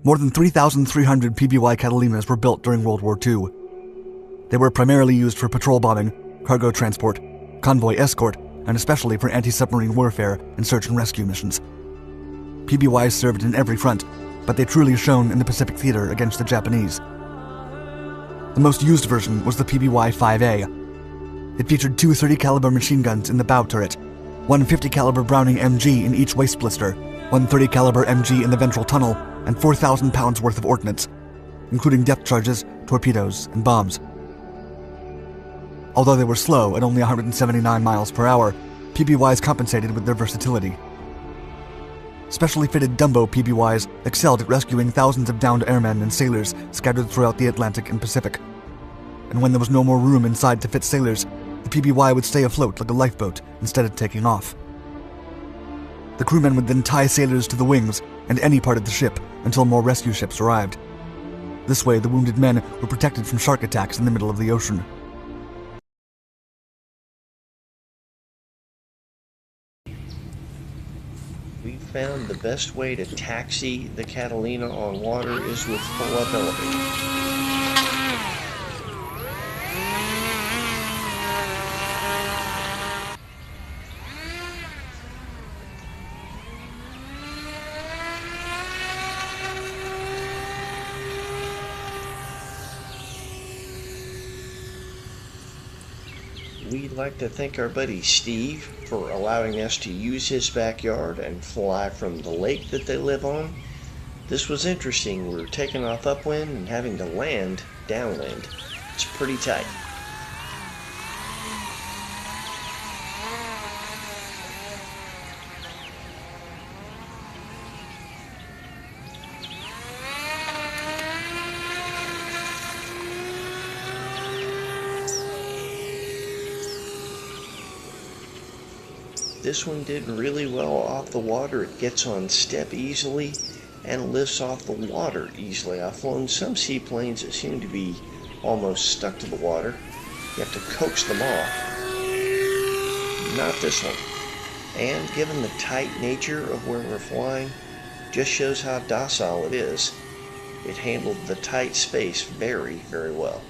More than 3,300 PBY Catalinas were built during World War II. They were primarily used for patrol bombing, cargo transport, convoy escort, and especially for anti-submarine warfare and search and rescue missions. PBYs served in every front, but they truly shone in the Pacific Theater against the Japanese. The most used version was the PBY-5A. It featured two 30 caliber machine guns in the bow turret, one 50 caliber Browning MG in each waist blister, one 30 caliber MG in the ventral tunnel, and 4,000 pounds worth of ordnance, including depth charges, torpedoes, and bombs. Although they were slow at only 179 miles per hour, PBYs compensated with their versatility. Specially fitted Dumbo PBYs excelled at rescuing thousands of downed airmen and sailors scattered throughout the Atlantic and Pacific. And when there was no more room inside to fit sailors, the PBY would stay afloat like a lifeboat instead of taking off. The crewmen would then tie sailors to the wings and any part of the ship until more rescue ships arrived. This way, the wounded men were protected from shark attacks in the middle of the ocean. We found the best way to taxi the Catalina on water is with full-up elevator. We'd like to thank our buddy Steve for allowing us to use his backyard and fly from the lake that they live on. This was interesting. We were taking off upwind and having to land downwind. It's pretty tight. This one did really well off the water. It gets on step easily and lifts off the water easily. I've flown some seaplanes that seem to be almost stuck to the water. You have to coax them off. Not this one. And given the tight nature of where we're flying, just shows how docile it is. It handled the tight space very, very well.